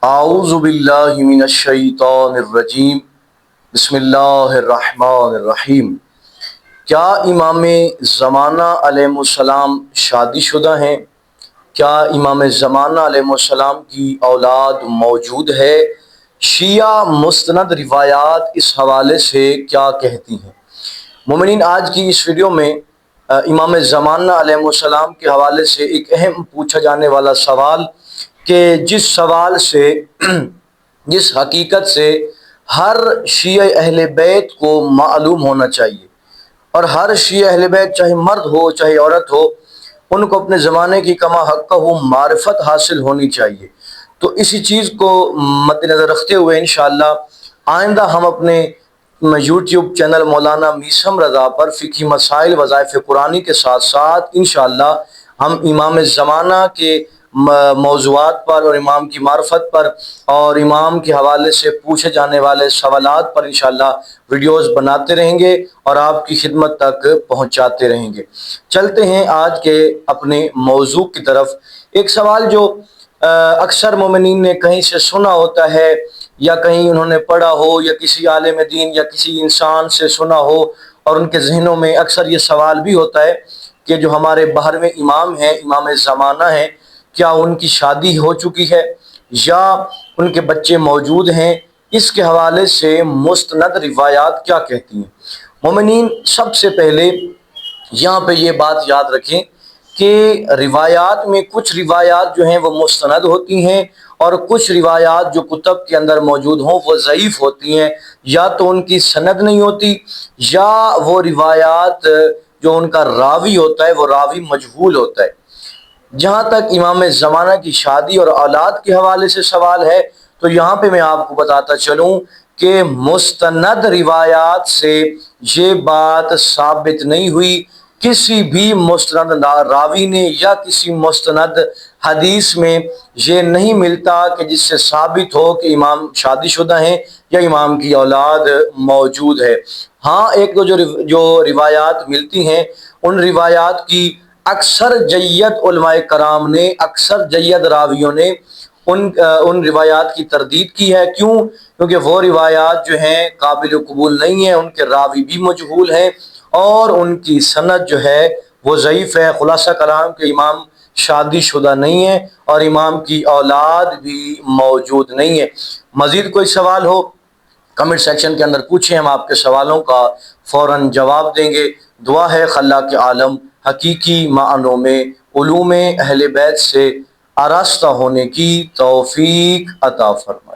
اعوذ باللہ من الشیطان الرجیم بسم اللہ الرحمن الرحیم۔ کیا امام زمانہ علیہ السلام شادی شدہ ہیں؟ کیا امام زمانہ علیہ السلام کی اولاد موجود ہے؟ شیعہ مستند روایات اس حوالے سے کیا کہتی ہیں؟ مومنین، آج کی اس ویڈیو میں امام زمانہ علیہ السلام کے حوالے سے ایک اہم پوچھا جانے والا سوال کہ جس سوال سے جس حقیقت سے ہر شیعہ اہل بیت کو معلوم ہونا چاہیے، اور ہر شیعہ اہل بیت چاہے مرد ہو چاہے عورت ہو، ان کو اپنے زمانے کی کما حقہ معرفت حاصل ہونی چاہیے۔ تو اسی چیز کو مد نظر رکھتے ہوئے انشاءاللہ آئندہ ہم اپنے یوٹیوب چینل مولانا میثم رضا پر فقہی مسائل وظائف قرآنی کے ساتھ ساتھ انشاءاللہ ہم امام زمانہ کے موضوعات پر اور امام کی معرفت پر اور امام کے حوالے سے پوچھے جانے والے سوالات پر انشاءاللہ ویڈیوز بناتے رہیں گے اور آپ کی خدمت تک پہنچاتے رہیں گے۔ چلتے ہیں آج کے اپنے موضوع کی طرف۔ ایک سوال جو اکثر مومنین نے کہیں سے سنا ہوتا ہے یا کہیں انہوں نے پڑھا ہو یا کسی عالم دین یا کسی انسان سے سنا ہو، اور ان کے ذہنوں میں اکثر یہ سوال بھی ہوتا ہے کہ جو ہمارے 12ویں امام ہیں، امام زمانہ ہیں، کیا ان کی شادی ہو چکی ہے یا ان کے بچے موجود ہیں؟ اس کے حوالے سے مستند روایات کیا کہتی ہیں؟ مومنین، سب سے پہلے یہاں پہ یہ بات یاد رکھیں کہ روایات میں کچھ روایات جو ہیں وہ مستند ہوتی ہیں، اور کچھ روایات جو کتب کے اندر موجود ہوں وہ ضعیف ہوتی ہیں، یا تو ان کی سند نہیں ہوتی یا وہ روایات جو ان کا راوی ہوتا ہے وہ راوی مجہول ہوتا ہے۔ جہاں تک امام زمانہ کی شادی اور اولاد کے حوالے سے سوال ہے تو یہاں پہ میں آپ کو بتاتا چلوں کہ مستند روایات سے یہ بات ثابت نہیں ہوئی، کسی بھی مستند راوی نے یا کسی مستند حدیث میں یہ نہیں ملتا کہ جس سے ثابت ہو کہ امام شادی شدہ ہیں یا امام کی اولاد موجود ہے۔ ہاں، ایک دو جو روایات ملتی ہیں، ان روایات کی اکثر جید علماء کرام نے، اکثر جید راویوں نے ان روایات کی تردید کی ہے۔ کیوں؟ کیونکہ وہ روایات جو ہیں قابل قبول نہیں ہیں، ان کے راوی بھی مجہول ہیں اور ان کی سند جو ہے وہ ضعیف ہے۔ خلاصہ کلام کہ امام شادی شدہ نہیں ہے اور امام کی اولاد بھی موجود نہیں ہے۔ مزید کوئی سوال ہو کمنٹ سیکشن کے اندر پوچھیں، ہم آپ کے سوالوں کا فوراً جواب دیں گے۔ دعا ہے خلاق عالم حقیقی معنوں میں علوم اہل بیت سے آراستہ ہونے کی توفیق عطا فرمائے۔